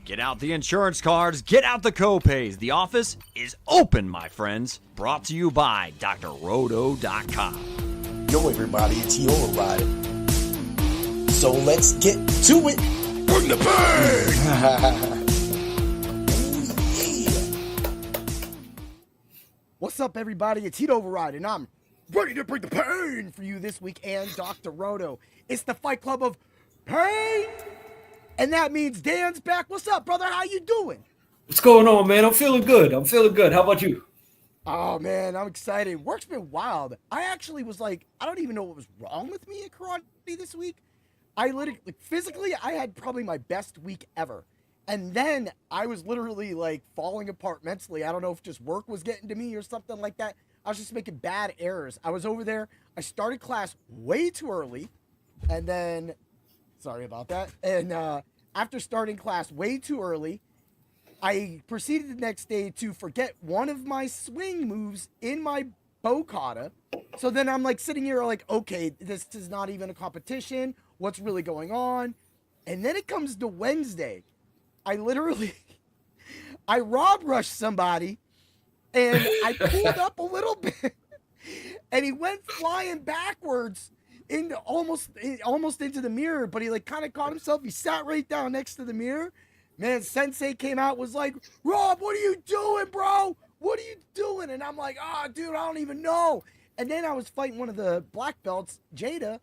Get out the insurance cards, get out the copays. The office is open, my friends. Brought to you by drroto.com. Yo, everybody, it's Yo Rider. So let's get to it. Bring the pain! What's up, everybody? It's Heat Override, and I'm ready to bring the pain for you this week and Dr. Roto. It's the Fight Club of Pain, and that means Dan's back. What's up, brother? How you doing? What's going on, man? I'm feeling good. How about you? Oh, man, I'm excited. Work's been wild. I actually was like, I don't even know what was wrong with me at karate this week. I literally, physically, I had probably my best week ever. And then I was literally like falling apart mentally. I don't know if just work was getting to me or something like that. I was just making bad errors. I was over there. I started class way too early. And then, sorry about that. And after starting class way too early, I proceeded the next day to forget one of my swing moves in my bow kata. So then I'm like sitting here like, okay, this is not even a competition. What's really going on? And then it comes to Wednesday. I rob rushed somebody, and I pulled up a little bit, and he went flying backwards into almost into the mirror, but he like kind of caught himself. He sat right down next to the mirror. Man, Sensei came out, was like, "Rob, what are you doing, bro? What are you doing?" And I'm like, "Oh, dude, I don't even know." And then I was fighting one of the black belts, Jada,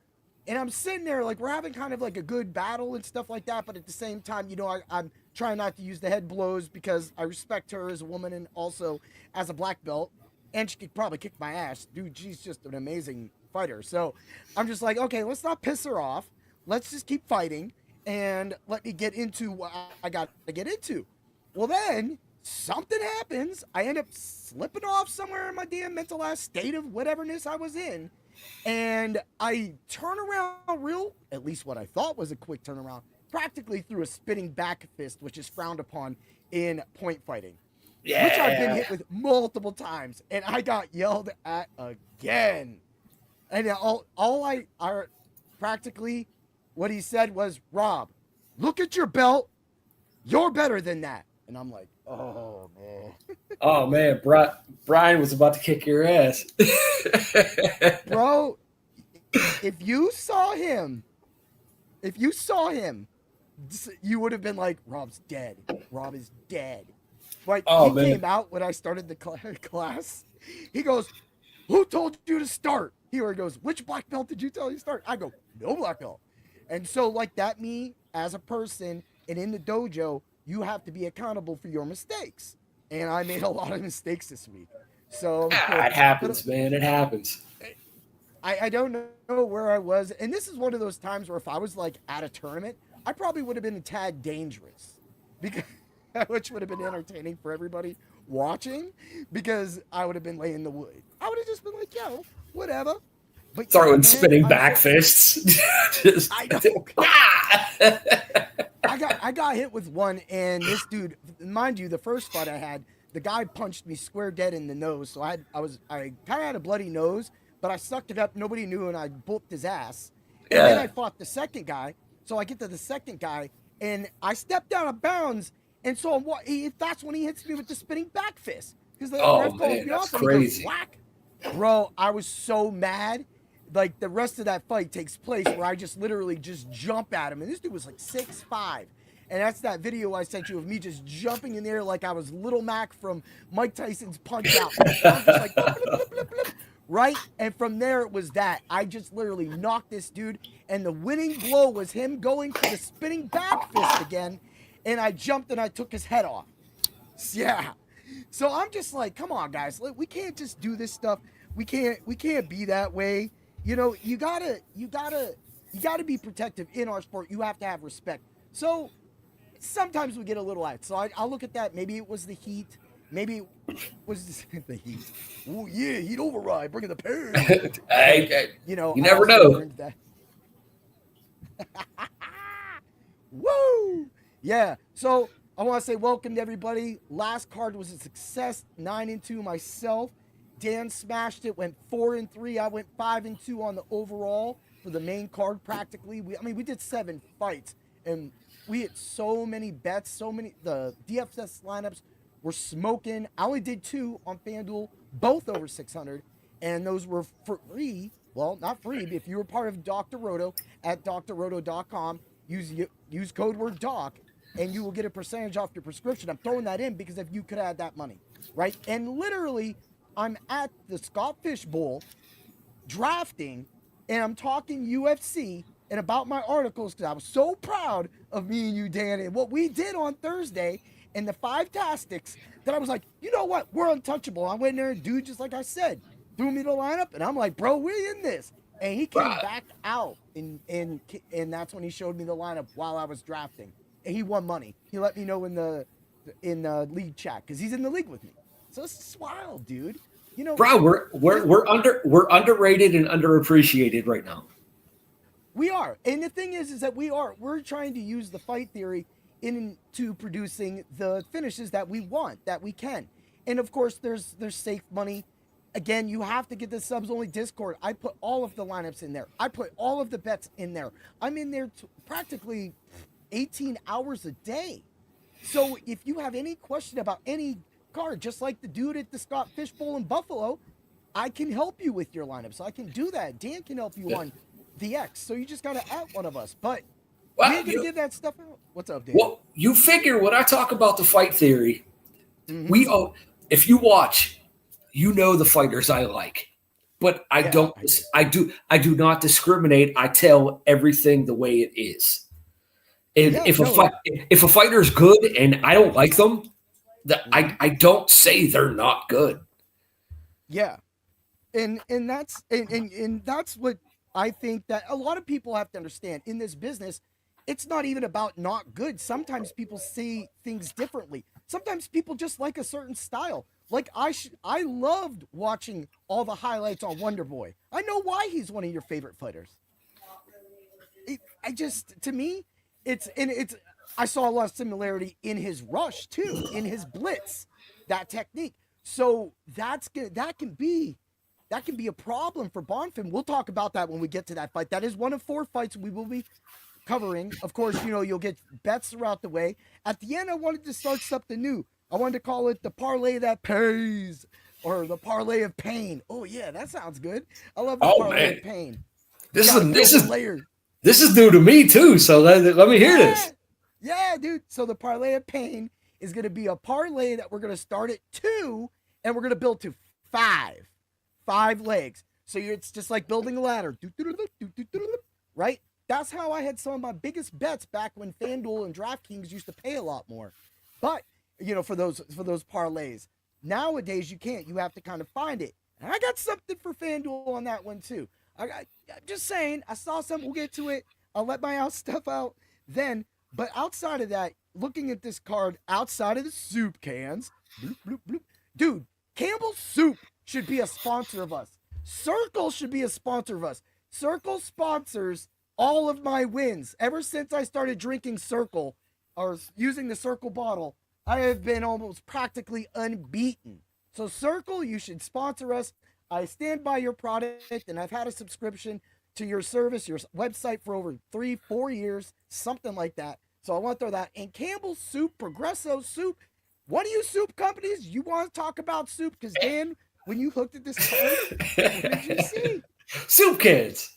and I'm sitting there like we're having kind of like a good battle and stuff like that, but at the same time, you know, I'm trying not to use the head blows because I respect her as a woman and also as a black belt, and she could probably kick my ass. Dude, she's just an amazing fighter. So I'm just like, okay, let's not piss her off. Let's just keep fighting and let me get into what I got to get into. Well, then something happens. I end up slipping off somewhere in my damn mental ass state of whateverness I was in. And I turn around at least what I thought was a quick turnaround, practically through a spinning back fist, which is frowned upon in point fighting. Yeah. Which I've been hit with multiple times, and I got yelled at again. And all practically what he said was, "Rob, look at your belt. You're better than that." And I'm like, oh, man. Oh, man. Brian was about to kick your ass. Bro, if you saw him, you would have been like, Rob's dead. Rob is dead. Like, he came out when I started the class. He goes, "Who told you to start?" He goes, "Which black belt did you tell you to start?" I go, "No black belt." And so, like that, me as a person and in the dojo, you have to be accountable for your mistakes. And I made a lot of mistakes this week. So it happens, man. It happens. I don't know where I was. And this is one of those times where if I was like at a tournament, I probably would have been a tad dangerous, because which would have been entertaining for everybody watching, because I would have been laying the wood. I would have just been like, yo, whatever. But throwing spinning back fists. I know. I got hit with one, and this dude, mind you, the first fight I had, the guy punched me square dead in the nose. So I kind of had a bloody nose, but I sucked it up. Nobody knew, and I booped his ass. And then I fought the second guy. So I get to the second guy, and I stepped out of bounds. And so that's when he hits me with the spinning back fist. Because the ref calls me off, and he goes, whack. Bro, I was so mad. Like, the rest of that fight takes place where I just literally just jump at him. And this dude was like 6'5". And that's that video I sent you of me just jumping in there like I was Little Mac from Mike Tyson's Punch Out. I was just like, blip, blip, blip, blip, right? And from there, it was that. I just literally knocked this dude. And the winning blow was him going for the spinning back fist again. And I jumped and I took his head off. Yeah. So I'm just like, come on, guys. We can't just do this stuff. We can't be that way. You know, you gotta be protective in our sport. You have to have respect. So sometimes we get a little out. So I'll look at that. Maybe it was the heat. Maybe it was the heat. Oh yeah, heat override, bringing the pain. You know, you never know. Woo! Yeah. So I want to say welcome to everybody. Last card was a success. 9-2 myself. Dan smashed it, went 4-3. I went 5-2 on the overall for the main card practically. We did 7 fights, and we hit so many bets, the DFS lineups were smoking. I only did 2 on FanDuel, both over 600, and those were free. Well, not free, but if you were part of Dr. Roto at drroto.com, use code word DOC, and you will get a percentage off your prescription. I'm throwing that in because if you could add that money, right? And literally, I'm at the Scott Fish Bowl drafting, and I'm talking UFC and about my articles because I was so proud of me and you, Dan, and what we did on Thursday and the 5 Tastics that I was like, you know what? We're untouchable. I went in there, and dude, just like I said, threw me the lineup, and I'm like, bro, we're in this. And he came back out, and that's when he showed me the lineup while I was drafting. And he won money. He let me know in the league chat because he's in the league with me. So it's wild, dude. You know, bro, we're underrated and underappreciated right now. We are, and the thing is that we're trying to use the fight theory into producing the finishes that we want, that we can. And of course, there's safe money. Again, you have to get the subs only Discord. I put all of the lineups in there. I put all of the bets in there. I'm in there practically 18 hours a day. So if you have any question about any card, just like the dude at the Scott Fish Bowl in Buffalo, I can help you with your lineup. So I can do that. Dan can help you on the X. So you just got to at one of us. But we're going to give that stuff out. What's up, Dan? Well, you figure when I talk about the fight theory, if you watch, you know the fighters I like. But I do not discriminate. I tell everything the way it is. And if a fighter's good and I don't like them, I don't say they're not good. Yeah. And that's what I think that a lot of people have to understand in this business. It's not even about not good. Sometimes people see things differently. Sometimes people just like a certain style. Like I loved watching all the highlights on Wonder Boy. I know why he's one of your favorite fighters. To me, I saw a lot of similarity in his rush too, in his blitz, that technique. So that can be a problem for Bonfim. We'll talk about that when we get to that fight. That is one of 4 fights we will be covering. Of course, you'll get bets throughout the way. At the end, I wanted to start something new. I wanted to call it the parlay that pays, or the parlay of pain. Oh yeah, that sounds good. I love the parlay of pain. This is new to me too. So let me hear this. Yeah, dude. So the parlay of pain is going to be a parlay that we're going to start at 2, and we're going to build to 5 legs. So it's just like building a ladder, right? That's how I had some of my biggest bets back when FanDuel and DraftKings used to pay a lot more. But for those parlays, nowadays you can't. You have to kind of find it. And I got something for FanDuel on that one too. I'm just saying. I saw something. We'll get to it. I'll let my stuff out then. But outside of that, looking at this card, outside of the soup cans, bloop, bloop, bloop. Dude, Campbell's Soup should be a sponsor of us. Circle should be a sponsor of us. Circle sponsors all of my wins. Ever since I started drinking Circle, or using the Circle bottle, I have been almost practically unbeaten. So Circle, you should sponsor us. I stand by your product, and I've had a subscription to your service, your website for over 3-4 years, something like that. So I want to throw that. And Campbell's Soup, Progresso Soup, one of you soup companies, you want to talk about soup? Because Dan, when you looked at this card, what did you see? Soup cans.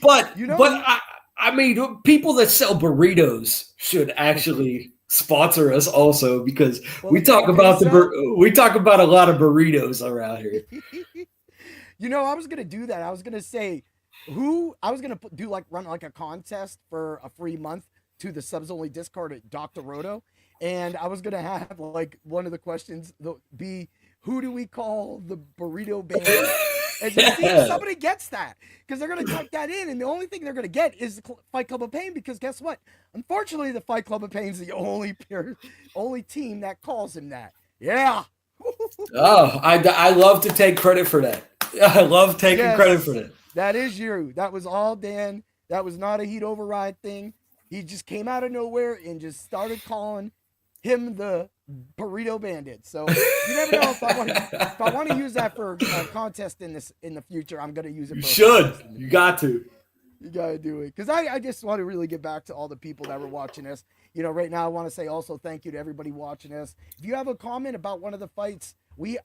But I mean, people that sell burritos should actually sponsor us also, because we talk about a lot of burritos around here. I was gonna do that. I was gonna say I was gonna run like a contest for a free month to the subs only Discord at Dr. Roto, and I was gonna have like one of the questions be, who do we call the burrito band? And see if somebody gets that, because they're going to type that in, and the only thing they're going to get is the Fight Club of Pain, because guess what? Unfortunately, the Fight Club of Pain is the only team that calls him that. Yeah. Oh, I love to take credit for that. I love taking credit for that. That is you. That was all Dan. That was not a heat override thing. He just came out of nowhere and just started calling him the Burrito Bandit. So you never know, if I want to use that for a contest in the future, I'm going to use it. You should. You got to. You gotta do it. Because I just want to really get back to all the people that were watching us. Right now I want to say also thank you to everybody watching us. If you have a comment about one of the fights,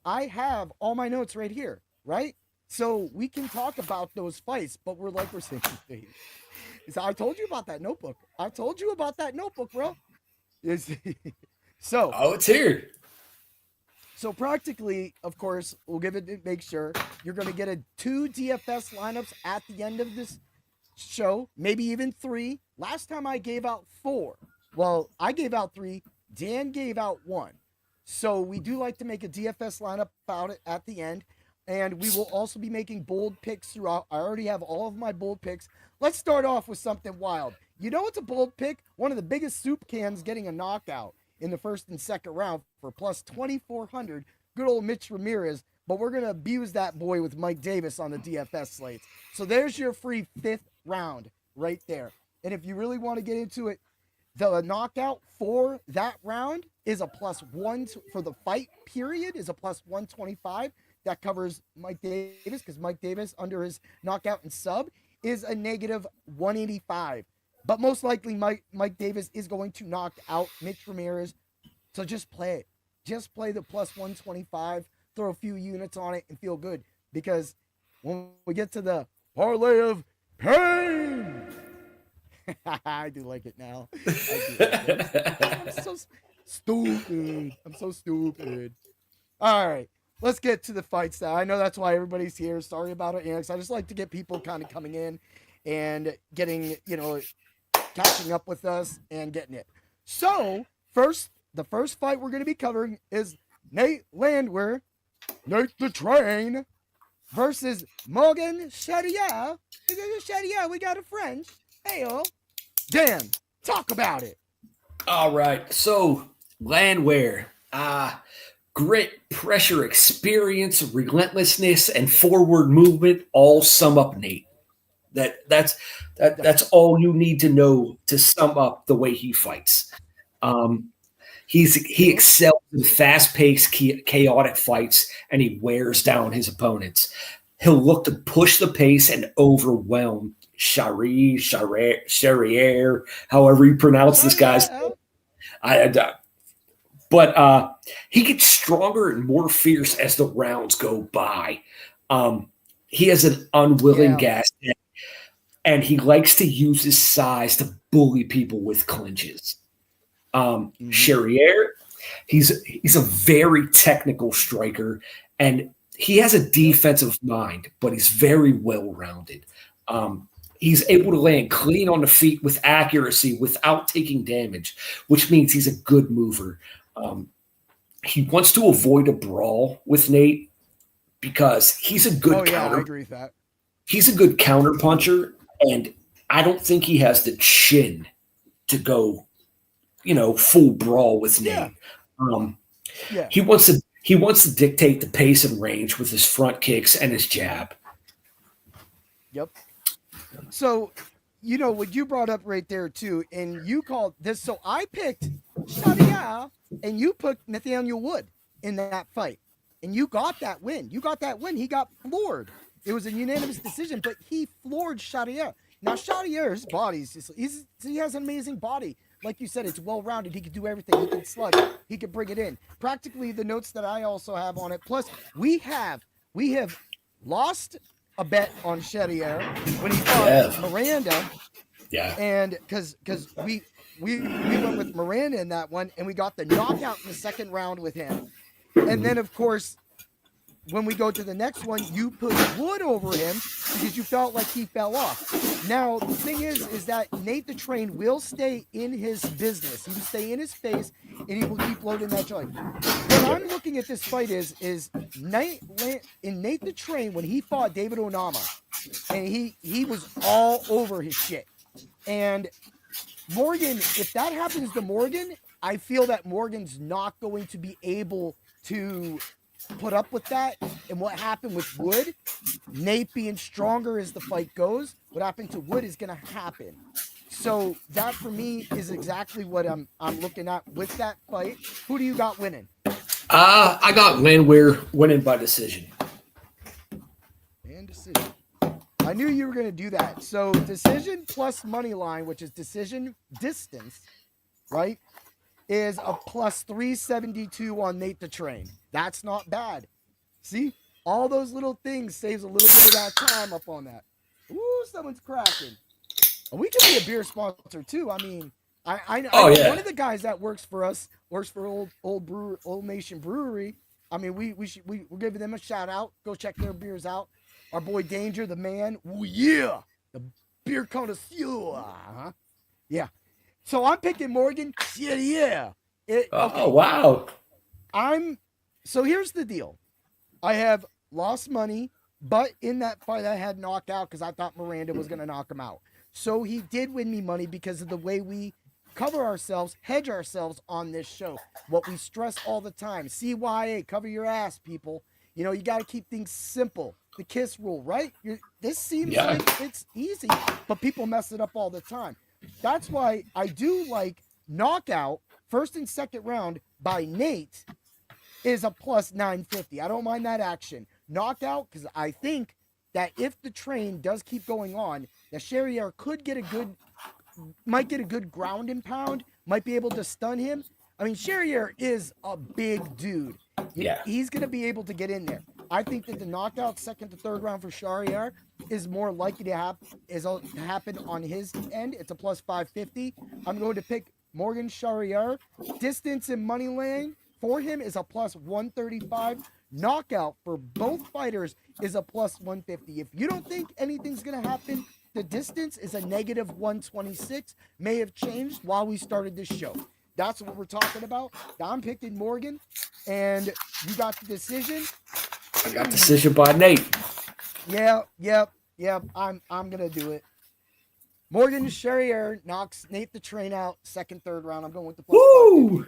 I have all my notes right here, right? So we can talk about those fights, but we're saying, so I told you about that notebook. I told you about that notebook, bro. So it's here. So practically, of course, we'll make sure you're going to get 2 DFS lineups at the end of this show, maybe even 3. Last time I gave out 4. Well, I gave out 3. Dan gave out 1. So we do like to make a DFS lineup about it at the end. And we will also be making bold picks throughout. I already have all of my bold picks. Let's start off with something wild. You know what's a bold pick? One of the biggest soup cans getting a knockout in the first and second round for plus 2,400. Good old Mitch Ramirez. But we're going to abuse that boy with Mike Davis on the DFS slates. So there's your free 5th round right there. And if you really want to get into it, the knockout for that round is a +1 for the fight period is a +125. That covers Mike Davis because Mike Davis under his knockout and sub is a -185. But most likely Mike Davis is going to knock out Mitch Ramirez. So just play it. Just play the +125, throw a few units on it and feel good. Because when we get to the parlay of pain, I do like it now. I'm so stupid. I'm so stupid. All right. Let's get to the fights now. I know that's why everybody's here. Sorry about it, Alex. I just like to get people kind of coming in and getting, catching up with us and getting it. So, the first fight we're going to be covering is Nate Landwehr, Nate the Train, versus Morgan Charrier. Charrier, we got a French. Hey-o. Dan, talk about it. All right. So, Landwehr, grit, pressure, experience, relentlessness, and forward movement all sum up Nate. That's all you need to know to sum up the way he fights. He excels in fast-paced, chaotic fights, and he wears down his opponents. He'll look to push the pace and overwhelm Charrier, however you pronounce this guy's name. But he gets stronger and more fierce as the rounds go by. He has an unwilling gas, and he likes to use his size to bully people with clinches. Charrier, he's a very technical striker, and he has a defensive mind, but he's very well-rounded. He's able to land clean on the feet with accuracy without taking damage, which means he's a good mover. He wants to avoid a brawl with Nate because he's a good counter. I agree with that. He's a good counter puncher, and I don't think he has the chin to go, full brawl with Nate. He wants to dictate the pace and range with his front kicks and his jab. Yep. So, what you brought up right there too, and you called this. So I picked Charrier, and you picked Nathaniel Wood in that fight, and you got that win. He got floored. It was a unanimous decision, but he floored Charrier. Now Charrier's body he has an amazing body. Like you said, it's well-rounded. He can do everything. He can slug. He can bring it in. Practically the notes that I also have on it. Plus, we have lost a bet on Charrier when he fought Miranda. Yeah. And because we went with Miranda in that one, and we got the knockout in the second round with him. And then, of course, when we go to the next one, you put Wood over him because you felt like he fell off. Now, the thing is that Nate the Train will stay in his business. He will stay in his face, and he will keep loading that joint. What I'm looking at this fight is Nate the Train, when he fought David Onama, and he was all over his shit. And Morgan, if that happens to Morgan, I feel that Morgan's not going to be able to put up with that. And what happened with Wood, Nate being stronger as the fight goes, what happened to Wood is going to happen. So that for me is exactly what I'm looking at with that fight. Who do you got winning? I got Landwehr winning by decision. And decision. All I knew you were going to do that. So decision plus money line, which is decision distance, right, is a plus 372 on Nate the Train. That's not bad. See, all those little things saves a little bit of that time up on that. Ooh, someone's cracking. We could be a beer sponsor too. I mean, I know one of the guys that works for us works for Old Nation Brewery. I mean, we're giving them a shout out. Go check their beers out. Our boy Danger, the man. Ooh, yeah, the beer connoisseur. Uh-huh. Yeah. So I'm picking Morgan. Yeah. Okay. Oh wow. So here's the deal. I have lost money, but in that fight I had knocked out because I thought Miranda was going to knock him out. So he did win me money because of the way we cover ourselves, hedge ourselves on this show. What we stress all the time. CYA, cover your ass, people. You know, you got to keep things simple. The KISS rule, right? This seems like it's easy, but people mess it up all the time. That's why I do like knockout, first and second round by Nate is a plus 950. I don't mind that action. Knockout, because I think that if the train does keep going on, that Sherrier might get a good ground and pound, might be able to stun him. I mean, Sherrier is a big dude. He's going to be able to get in there. I think that the knockout second to third round for Sherrier is more likely to happen on his end. It's a plus 550. I'm going to pick Morgan Sherrier. Distance and money lane for him is a plus 135. Knockout for both fighters is a plus 150. If you don't think anything's going to happen, the distance is a negative 126. May have changed while we started this show. That's what we're talking about. I'm picking Morgan, and you got the decision. I got decision by Nate. Yep. I'm gonna do it. Morgan Sherrier knocks Nate the Train out second, third round. I'm going with the plus. Woo!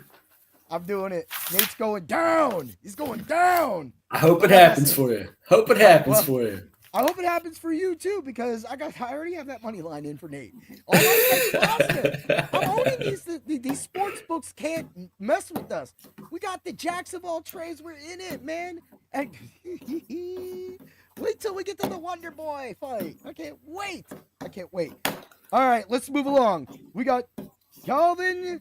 I'm doing it. Nate's going down. He's going down. I hope it happens for you. I hope it happens for you too, because I already have that money line in for Nate. All my positive. I'm owning these sports books can't mess with us. We got the jacks of all trades. We're in it, man. And wait till we get to the Wonder Boy fight. I can't wait. All right, let's move along. We got Calvin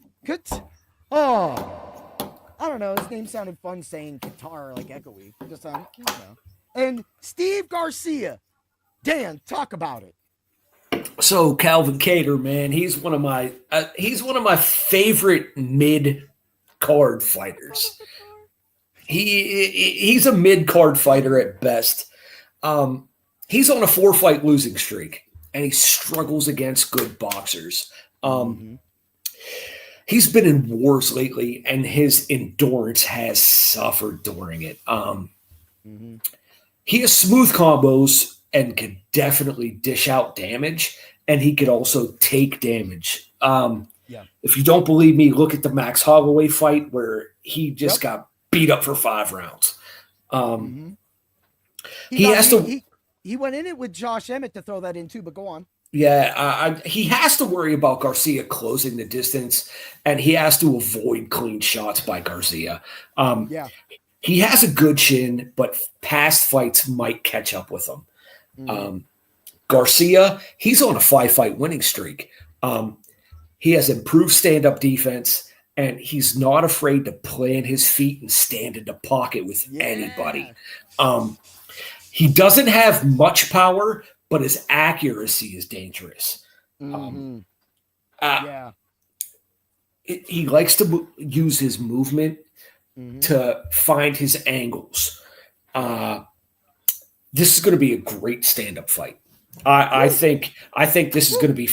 I don't know. His name sounded fun saying Qatar, like echoey. Just I don't know. And Steve Garcia. Dan, talk about it. So Calvin Cater, man, he's one of my favorite mid-card fighters. He's a mid-card fighter at best. He's on a 4-fight losing streak, and he struggles against good boxers. He's been in wars lately, and his endurance has suffered during it. He has smooth combos and can definitely dish out damage, and he could also take damage. If you don't believe me, look at the Max Holloway fight where he just got beat up for 5 rounds. He went in it with Josh Emmett to throw that in too, but go on. Yeah, he has to worry about Garcia closing the distance, and he has to avoid clean shots by Garcia. He has a good chin, but past fights might catch up with him. Garcia, he's on a 5-fight winning streak. He has improved stand-up defense, and he's not afraid to plant his feet and stand in the pocket with anybody. He doesn't have much power, but his accuracy is dangerous. He likes to use his movement to find his angles. This is going to be a great stand-up fight. I think this is going to be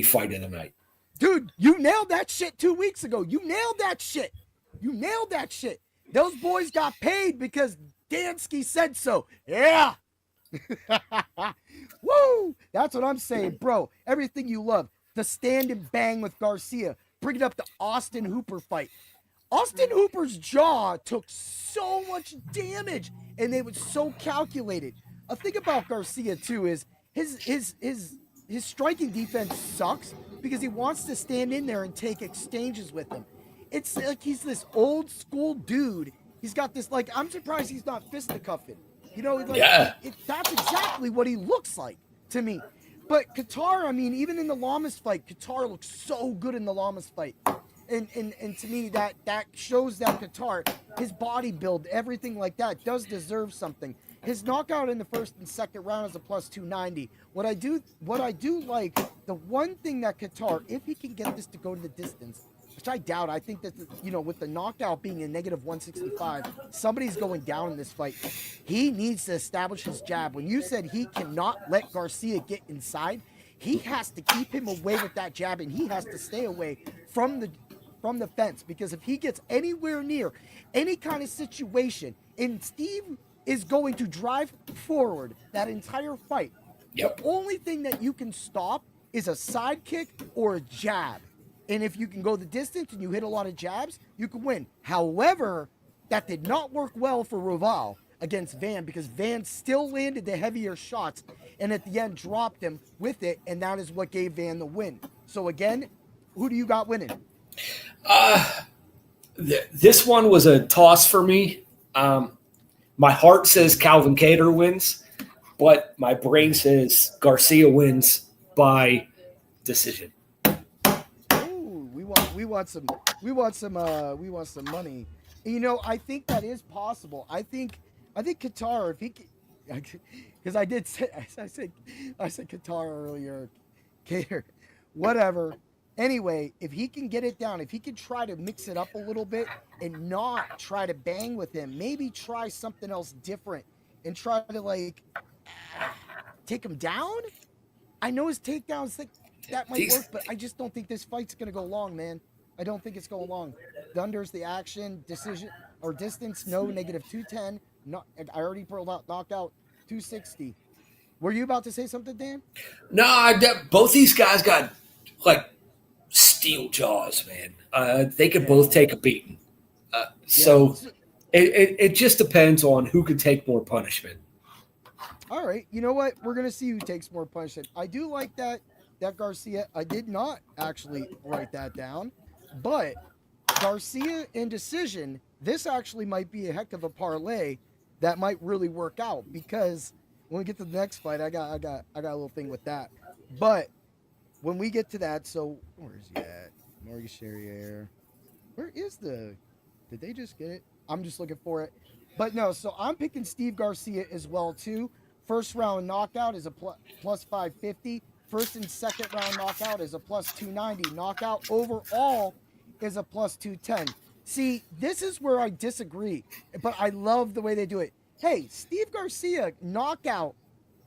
fight of the night. Dude, you nailed that shit 2 weeks ago. You nailed that shit. Those boys got paid because Dansky said so. Yeah. Woo! That's what I'm saying, bro. Everything you love. The stand and bang with Garcia. Bring it up to Austin Hooper fight. Austin Hooper's jaw took so much damage, and they were so calculated. A thing about Garcia too is his striking defense sucks because he wants to stand in there and take exchanges with them. It's like he's this old school dude. He's got this I'm surprised he's not fisticuffing. You know, like Yeah. that's exactly what he looks like to me. But Qatar, I mean, even in the Lamas fight, Qatar looks so good in the Lamas fight. And to me, that shows that Qatar, his body build, everything like that, does deserve something. His knockout in the first and second round is a plus 290. What I do like, the one thing that Qatar, if he can get this to go to the distance, which I doubt, I think that, with the knockout being a negative 165, somebody's going down in this fight. He needs to establish his jab. When you said he cannot let Garcia get inside, he has to keep him away with that jab, and he has to stay away from the fence, because if he gets anywhere near any kind of situation, and Steve is going to drive forward that entire fight, Yep. the only thing that you can stop is a side kick or a jab. And if you can go the distance and you hit a lot of jabs, you can win. However, that did not work well for Roval against Van, because Van still landed the heavier shots and at the end dropped him with it, and that is what gave Van the win. So again, who do you got winning? This one was a toss for me. My heart says Calvin Kattar wins, but my brain says Garcia wins by decision. Ooh, we want some money. I think that is possible. I think Qatar, if he, because I said Qatar earlier, Kattar, whatever. Anyway, if he can get it down, if he can try to mix it up a little bit and not try to bang with him, maybe try something else different and try to take him down. I know his takedowns that might work, but I just don't think this fight's gonna go long, man. I don't think it's going long. Thunder's the action, decision or distance, no, negative 210. No, I already pulled out knockout 260. Were you about to say something, Dan? No, both these guys got steel jaws, man. They could both take a beating. So it just depends on who can take more punishment. All right. You know what? We're going to see who takes more punishment. I do like that Garcia. I did not actually write that down, but Garcia in decision, this actually might be a heck of a parlay that might really work out, because when we get to the next fight, I got a little thing with that. But when we get to that, so where is he at? Morgan Charrier. Where is did they just get it? I'm just looking for it. But no, so I'm picking Steve Garcia as well too. First round knockout is a plus 550. First and second round knockout is a plus 290. Knockout overall is a plus 210. See, this is where I disagree, but I love the way they do it. Hey, Steve Garcia knockout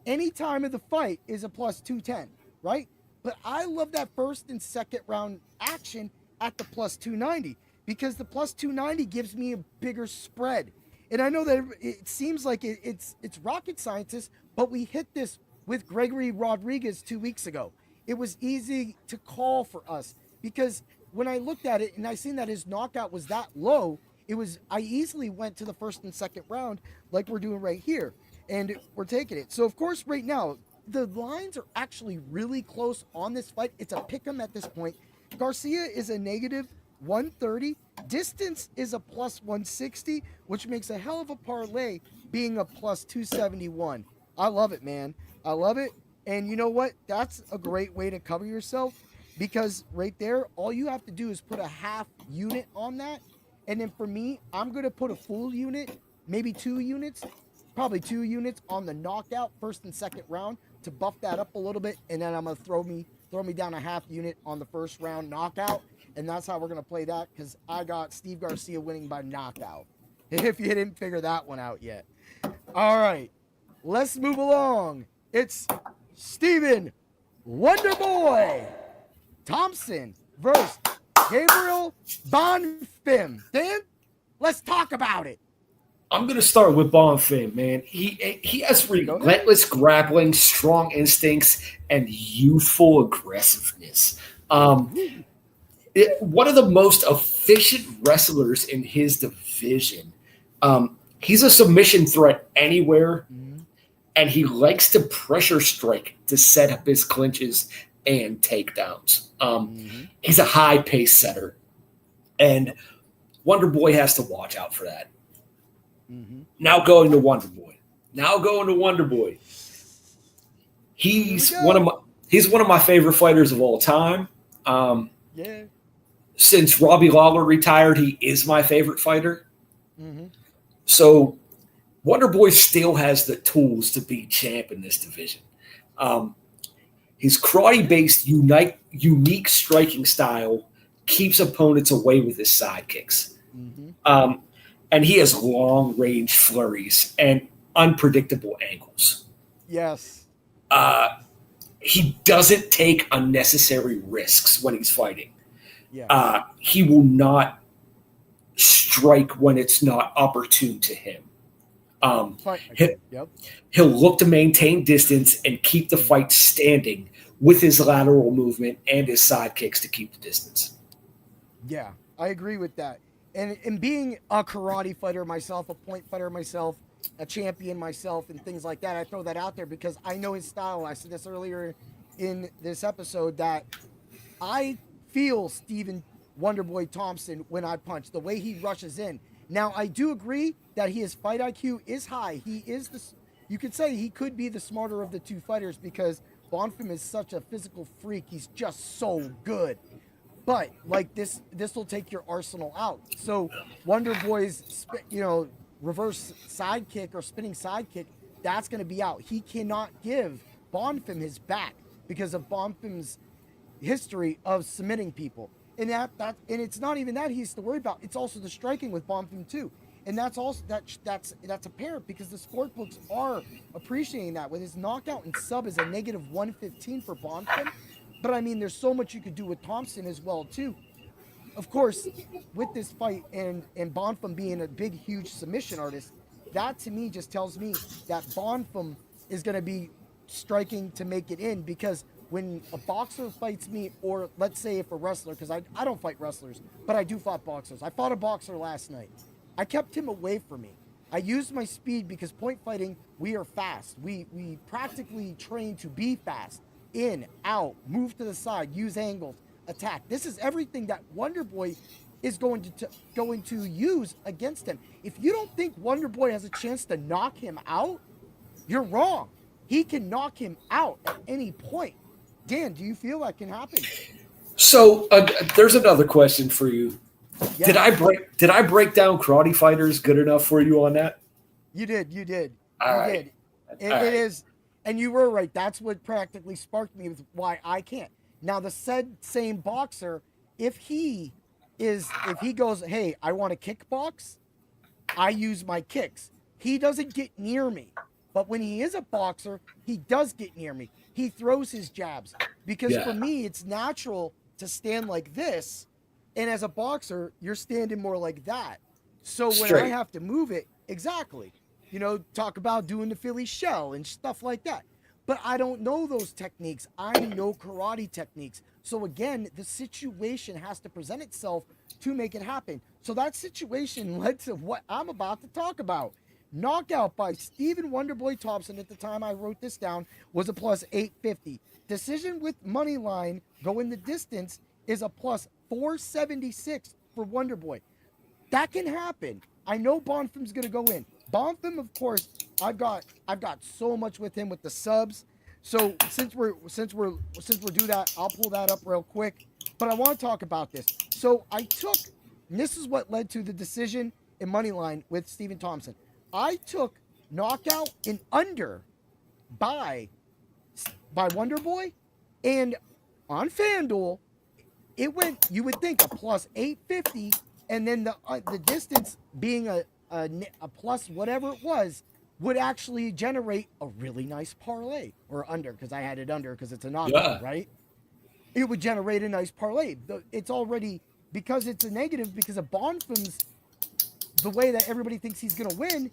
any time of the fight is a plus 210, right? But I love that first and second round action at the plus 290, because the plus 290 gives me a bigger spread. And I know that it seems like it's rocket scientist, but we hit this with Gregory Rodriguez 2 weeks ago. It was easy to call for us, because when I looked at it and I seen that his knockout was that low, I easily went to the first and second round like we're doing right here, and we're taking it. So of course right now the lines are actually really close on this fight. It's a pick 'em at this point. Garcia is a negative 130. Distance is a plus 160, which makes a hell of a parlay being a plus 271. I love it, man. I love it. And you know what? That's a great way to cover yourself, because right there, all you have to do is put a half unit on that. And then for me, I'm going to put a full unit, maybe 2 units, probably 2 units on the knockout first and second round to buff that up a little bit. And then I'm going to throw me down a half unit on the first round knockout. And that's how we're going to play that, because I got Steve Garcia winning by knockout, if you didn't figure that one out yet. All right, let's move along. It's Steven Wonderboy Thompson versus Gabriel Bonfim. Dan, let's talk about it. I'm going to start with Bonfim, man. He has relentless grappling, strong instincts, and youthful aggressiveness. One of the most efficient wrestlers in his division. He's a submission threat anywhere, and he likes to pressure strike to set up his clinches and takedowns. He's a high pace setter, and Wonder Boy has to watch out for that. Now going to Wonder Boy. Now going to Wonder Boy. He's Here we one go. of my favorite fighters of all time. Yeah. Since Robbie Lawler retired, he is my favorite fighter. Mm-hmm. So Wonder Boy still has the tools to be champ in this division. His karate-based, unique striking style keeps opponents away with his sidekicks. Mm-hmm. And he has long-range flurries and unpredictable angles. Yes. He doesn't take unnecessary risks when he's fighting. Yeah. He will not strike when it's not opportune to him. Yep. He'll look to maintain distance and keep the fight standing with his lateral movement and his side kicks to keep the distance. Yeah, I agree with that. And being a karate fighter myself, a point fighter myself, a champion myself, and things like that, I throw that out there because I know his style. I said this earlier in this episode that I feel Stephen Wonderboy Thompson when I punch, the way he rushes in. Now, I do agree that his fight IQ is high. He is you could say he could be the smarter of the two fighters because Bonfim is such a physical freak. He's just so good. But like this will take your arsenal out. So Wonder Boy's, reverse sidekick or spinning sidekick, that's going to be out. He cannot give Bonfim his back because of Bonfim's history of submitting people. And and it's not even that he's to worry about. It's also the striking with Bonfim too. And that's also that's apparent because the sport books are appreciating that with his knockout and sub is a -115 for Bonfim. But I mean, there's so much you could do with Thompson as well too. Of course, with this fight and Bonfim being a big, huge submission artist, that to me just tells me that Bonfim is going to be striking to make it in because when a boxer fights me, or let's say if a wrestler, because I don't fight wrestlers, but I do fight boxers. I fought a boxer last night. I kept him away from me. I used my speed because point fighting, we are fast. We practically train to be fast. In, out, move to the side, use angles, attack. This is everything that Wonder Boy is going to use against him. If you don't think Wonder Boy has a chance to knock him out, you're wrong. He can knock him out at any point. Dan, do you feel that can happen? So there's another question for you. Yeah. Did I break down Karate Fighters good enough for you on that? You did. All right. It is, and you were right. That's what practically sparked me with why I can't. Now the same boxer, if he goes, hey, I want to kickbox, I use my kicks. He doesn't get near me. But when he is a boxer, he does get near me. He throws his jabs. Because for me, it's natural to stand like this. And as a boxer, you're standing more like that. So when I have to move it, exactly. Talk about doing the Philly shell and stuff like that. But I don't know those techniques. I know karate techniques. So again, the situation has to present itself to make it happen. So that situation led to what I'm about to talk about. Knockout by Stephen Wonderboy Thompson at the time I wrote this down was a +850. Decision with money line going the distance is a +476 for Wonderboy. That can happen. I know Bonfim's gonna go in. Bonfim, of course, I've got so much with him with the subs. So since we're do that, I'll pull that up real quick. But I want to talk about this. So and this is what led to the decision in money line with Stephen Thompson. I took knockout and under by Wonderboy, and on FanDuel, it went. You would think a +850, and then the distance being a plus whatever it was would actually generate a really nice parlay or under because I had it under because it's a knockout, right? It would generate a nice parlay. It's already because it's a negative because of Bonfim's the way that everybody thinks he's gonna win.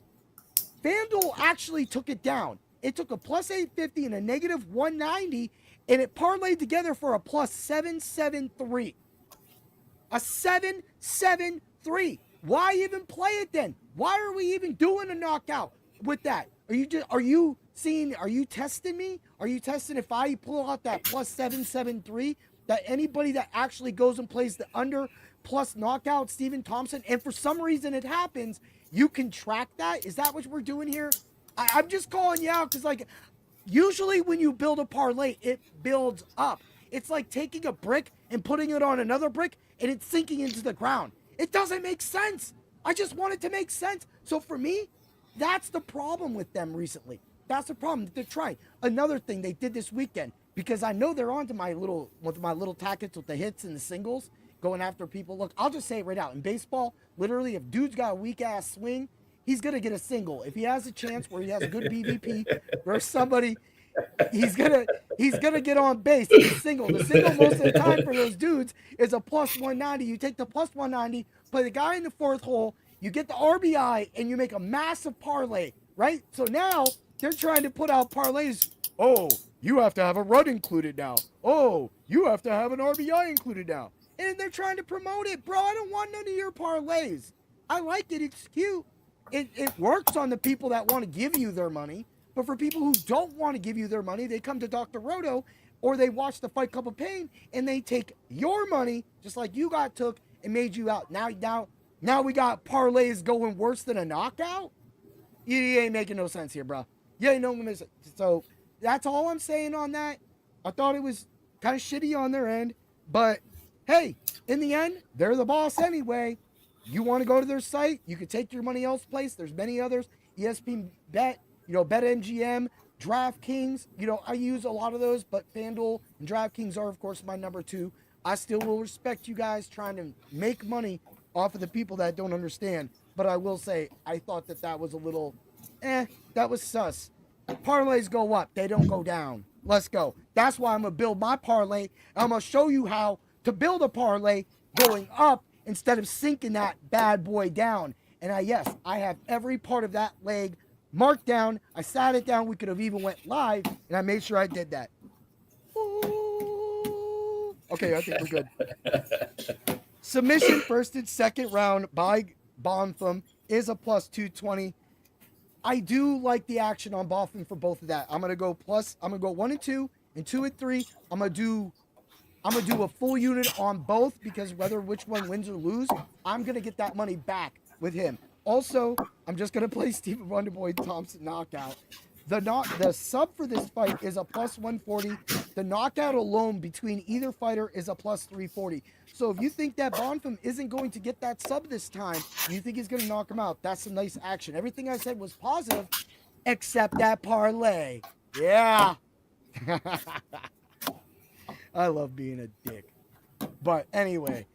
FanDuel actually took it down. It took a +850 and a -190, and it parlayed together for a +773. A 773. Why even play it then? Why are we even doing a knockout with that? Are you testing me? Are you testing if I pull out that +773 that anybody that actually goes and plays the under plus knockout Stephen Thompson, and for some reason it happens, you can track that? Is that what we're doing here? I'm just calling you out because, like, usually when you build a parlay, it builds up. It's like taking a brick and putting it on another brick and it's sinking into the ground. It doesn't make sense. I just want it to make sense. So for me, that's the problem with them recently. That's the problem that they're trying. Another thing they did this weekend, because I know they're onto my little tactics with the hits and the singles, going after people. Look, I'll just say it right out. In baseball, literally, if dude's got a weak-ass swing, he's going to get a single. If he has a chance where he has a good BVP versus somebody, he's gonna get on base. It's a single. The single most of the time for those dudes is a plus 190. You take the plus 190, play the guy in the fourth hole, you get the RBI, and you make a massive parlay, right? So now they're trying to put out parlays. Oh, you have to have a run included now. Oh, you have to have an RBI included now. And they're trying to promote it. Bro, I don't want none of your parlays. I like it. It's cute. It works on the people that want to give you their money. But for people who don't want to give you their money, they come to Dr. Roto or they watch the Fight Club of Pain and they take your money, just like you got took, and made you out. Now we got parlays going worse than a knockout? You ain't making no sense here, bro. You ain't no sense. So that's all I'm saying on that. I thought it was kind of shitty on their end. But, hey, in the end, they're the boss anyway. You want to go to their site, you can take your money elsewhere. There's many others. ESPN Bet, BetMGM, DraftKings. I use a lot of those, but FanDuel and DraftKings are, of course, my number 2. I still will respect you guys trying to make money off of the people that don't understand. But I will say, I thought that was a little, that was sus. Parlays go up, they don't go down. Let's go. That's why I'm going to build my parlay. I'm going to show you how to build a parlay going up instead of sinking that bad boy down. And I have every part of that leg marked down. I sat it down. We could have even went live, and I made sure I did that. Ooh. Okay, I think we're good. Submission first and second round by Bontham is a plus 220. I do like the action on Bontham for both of that. I'm gonna go 1 and 2 and 2 and 3. I'm gonna do a full unit on both because which one wins or lose, I'm gonna get that money back with him. Also, I'm just going to play Stephen Wonderboy Thompson knockout. The sub for this fight is a plus 140. The knockout alone between either fighter is a plus 340. So if you think that Bonfim isn't going to get that sub this time, you think he's going to knock him out, that's some nice action. Everything I said was positive, except that parlay. Yeah. I love being a dick. But anyway,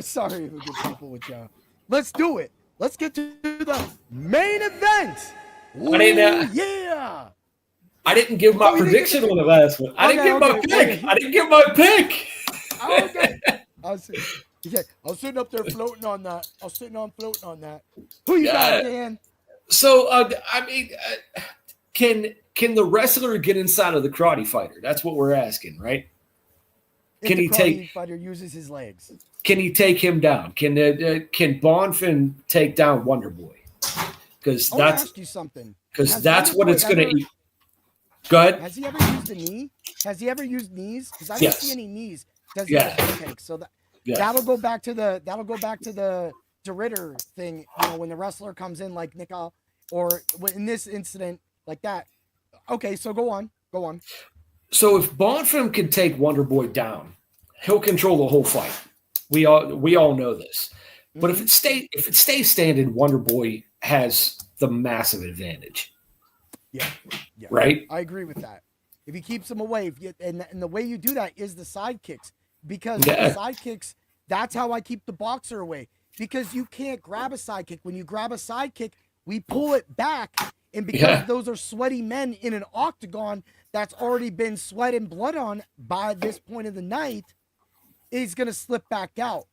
sorry if we get people with y'all. Let's do it. Let's get to the main event. Ooh, yeah. I didn't give my prediction on the last one. I didn't give my pick. I didn't give my pick. Okay. I was sitting up there floating on that. Who you got, Dan? So, can the wrestler get inside of the karate fighter? That's what we're asking, right? Can the karate fighter uses his legs? Can he take him down? Can Bonfim take down Wonder Boy? Because that's ask you something. Because that's what it's going to eat. Go ahead. Has he ever used a knee? Has he ever used knees? Because I don't see any knees. Does he take? So that'll go back to the DeRitter thing. When the wrestler comes in like Nickel, or in this incident like that. Okay, so go on. So if Bonfim can take Wonder Boy down, he'll control the whole fight. We all know this. But if it stays standing, Wonder Boy has the massive advantage. Yeah. Right? I agree with that. If he keeps him away, and the way you do that is the side kicks. Because the side kicks, that's how I keep the boxer away. Because you can't grab a side kick. When you grab a side kick, we pull it back. And because those are sweaty men in an octagon that's already been sweat and blood on by this point of the night, he's going to slip back out.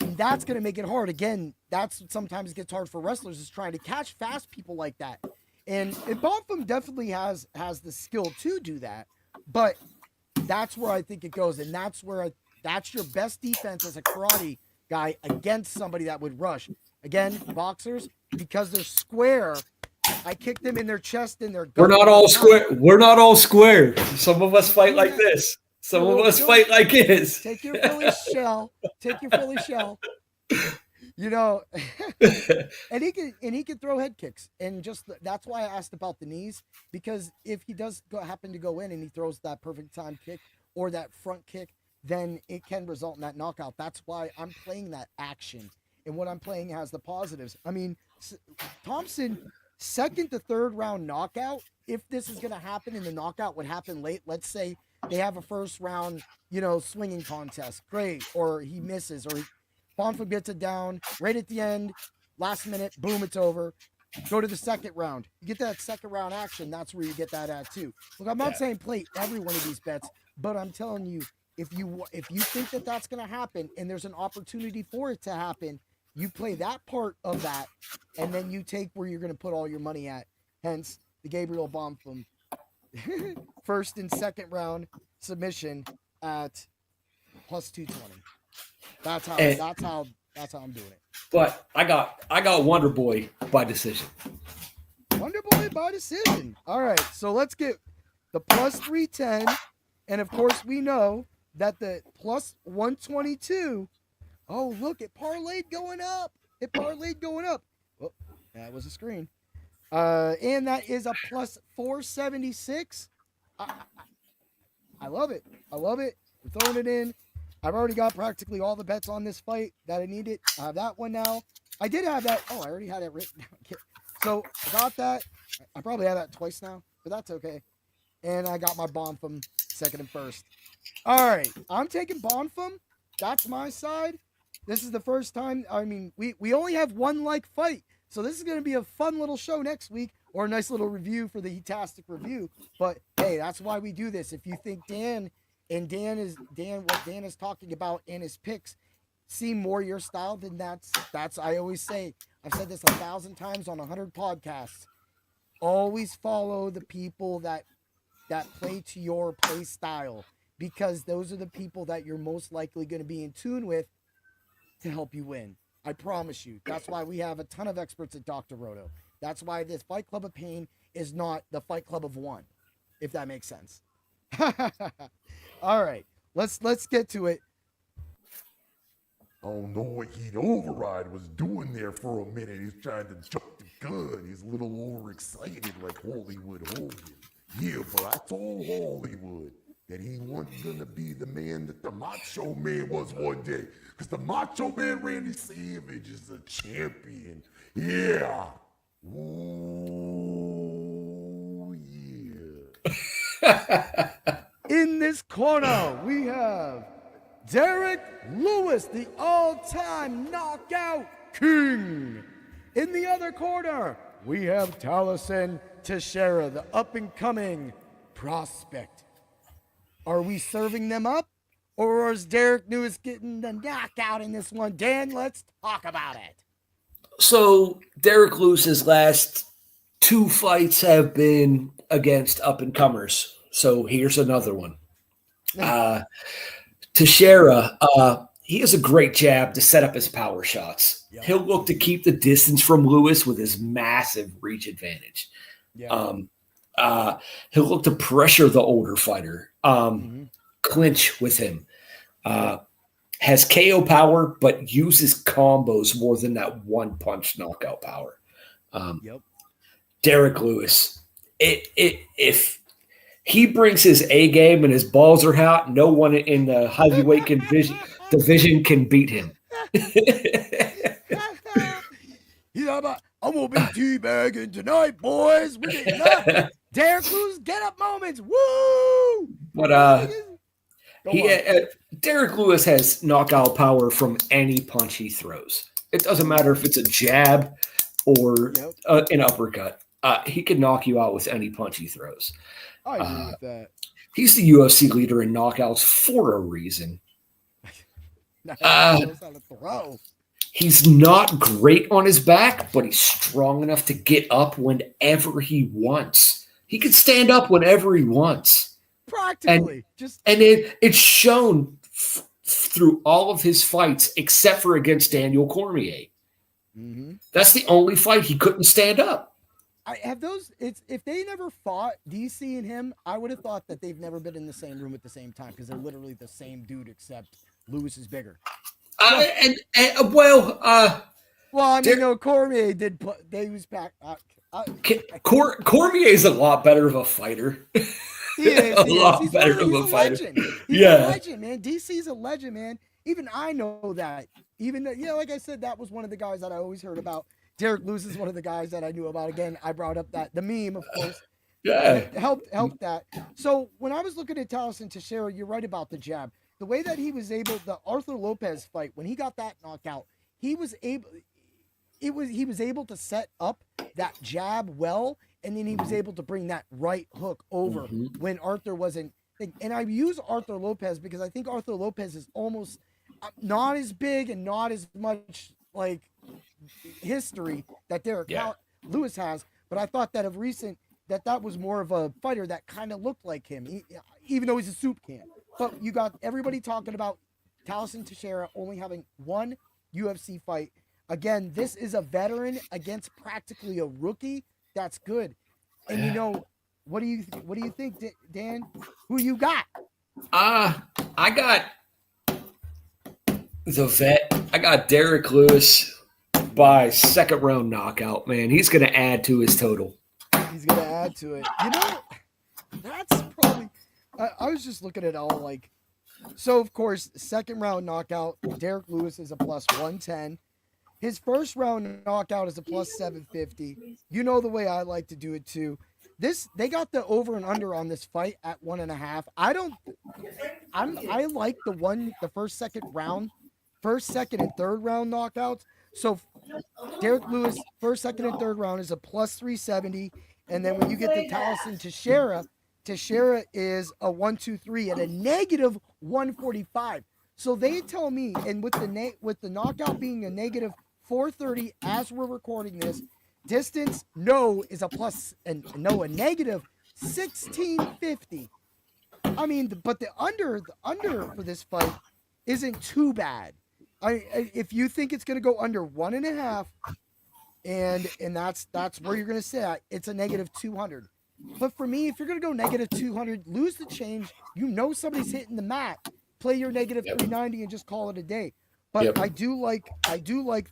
And that's going to make it hard. Again, that's what sometimes gets hard for wrestlers, is trying to catch fast people like that. And Bonfim definitely has the skill to do that. But that's where I think it goes. And that's your best defense as a karate guy against somebody that would rush. Again, boxers, because they're square, I kicked them in their chest and their gut. We're not all square. We're not all square. Some of us fight like this. Some of us fight like this. Take your Philly shell. You know, and he can throw head kicks, and that's why I asked about the knees, because if he does happen to go in and he throws that perfect time kick or that front kick, then it can result in that knockout. That's why I'm playing that action, and what I'm playing has the positives. I mean, Thompson, second to third round knockout. If this is going to happen and the knockout would happen late, let's say they have a first round, swinging contest, great, or he misses, or Bonfim gets it down right at the end, last minute, boom, it's over. Go to the second round. You get that second round action, that's where you get that at too. Look, I'm not saying play every one of these bets, but I'm telling you, if you think that that's going to happen and there's an opportunity for it to happen, you play that part of that, and then you take where you're going to put all your money at. Hence, the Gabriel Bonfim first and second round submission at plus 220. That's how I'm doing it. But I got Wonder Boy by decision. Wonder Boy by decision. All right, so let's get the plus 310, and of course we know that the plus 122. Oh, look, it parlayed going up. Oh, that was a screen. And that is a plus 476. I love it. We're throwing it in. I've already got practically all the bets on this fight that I needed. I have that one now. I did have that. Oh, I already had it written down. So I got that. I probably have that twice now, but that's okay. And I got my Bonfim second and first. All right, I'm taking Bonfim. That's my side. This is the first time. I mean, we only have one fight. So this is going to be a fun little show next week, or a nice little review for the Heatastic review. But hey, that's why we do this. If you think what Dan is talking about in his picks seem more your style, then that's I always say, I've said this 1,000 times on 100 podcasts. Always follow the people that play to your play style, because those are the people that you're most likely going to be in tune with to help you win. I promise you. That's why we have a ton of experts at Dr. Roto. That's why this Fight Club of Pain is not the Fight Club of One, if that makes sense. All right, let's get to it. I don't know what Heat Override was doing there for a minute. He's trying to jump the gun. He's a little overexcited like Hollywood Hogan. Yeah, but I told Hollywood that he wasn't going to be the man that the Macho Man was one day. Because the Macho Man Randy Savage is a champion. Yeah. Ooh, yeah. In this corner, we have Derek Lewis, the all-time knockout king. In the other corner, we have Taliesin Teixeira, the up-and-coming prospect. Are we serving them up, or is Derek Lewis getting the knockout in this one? Dan, let's talk about it. So Derek Lewis's last two fights have been against up-and-comers. So here's another one. Teixeira, he has a great jab to set up his power shots. Yep. He'll look to keep the distance from Lewis with his massive reach advantage. Yep. He'll look to pressure the older fighter, clinch with him. Has KO power, but uses combos more than that one-punch knockout power. Derek Lewis, if he brings his A game and his balls are hot, no one in the heavyweight division can beat him. I'm going to be teabagging tonight, boys. We're getting up. Derek Lewis, get up moments. Woo! But Derek Lewis has knockout power from any punch he throws. It doesn't matter if it's a jab or an uppercut. He can knock you out with any punch he throws. I agree with that. He's the UFC leader in knockouts for a reason. He's not great on his back, but he's strong enough to get up whenever he wants. He can stand up whenever he wants. Practically. It's shown through all of his fights except for against Daniel Cormier. Mm-hmm. That's the only fight he couldn't stand up. If they never fought, DC and him, I would have thought that they've never been in the same room at the same time, because they're literally the same dude, except Lewis is bigger. Well, I mean, Dar- no, Cormier did. They was back. Cormier is a lot better of a fighter. He is. A He is. lot He's, better of he's a a fighter. legend. He's a Yeah. legend, man. DC's a legend, man. Even I know that. Even like I said, that was one of the guys that I always heard about. Derek Lewis is one of the guys that I knew about. Again, I brought up that the meme, of course. Yeah. Helped that. So when I was looking at Taliesin Teixeira, you're right about the jab. The way that he was able, the Arthur Lopez fight, when he got that knockout, he was able to set up that jab well, and then he was able to bring that right hook over when Arthur wasn't. And I use Arthur Lopez because I think Arthur Lopez is almost not as big and not as much like history that Derek Lewis has. But I thought that of recent that was more of a fighter that kind of looked like him, even though he's a soup can. But you got everybody talking about Taliesin Teixeira only having one UFC fight. Again, this is a veteran against practically a rookie. That's good. And what do you think, Dan? Who you got? I got the vet. I got Derek Lewis by second round knockout. Man, he's going to add to his total. He's going to add to it. That's probably. I was just looking at all like. So of course, second round knockout. Derek Lewis is a plus 110. His first round knockout is a plus 750. You know the way I like to do it too. They got the over and under on this fight at 1.5. I like the first, second, and third round knockouts. So Derek Lewis, first, second, and third round is a plus 370. And then when you get the Taliesin Teixeira is a 1-2-3 at a negative 145. So they tell me, and with the knockout being a negative 430 as we're recording this, distance is a negative 1650. I mean, but the under for this fight isn't too bad. If you think it's going to go under 1.5, and that's where you're going to sit at, it's a negative 200. But for me, if you're going to go negative 200, lose the change. Somebody's hitting the mat. Play your negative 390 and just call it a day. But I do like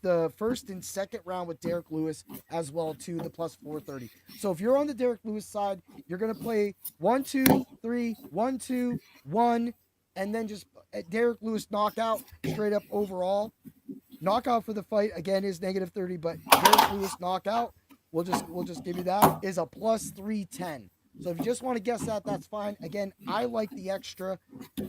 the first and second round with Derek Lewis as well too, the plus 430. So if you're on the Derek Lewis side, you're gonna play 1, 2, 3, 1, 2, 1, and then just Derek Lewis knockout straight up overall. Knockout for the fight again is negative 30, but Derek Lewis knockout, we'll just give you that, is a plus 310. So if you just want to guess that, that's fine. Again, I like the extra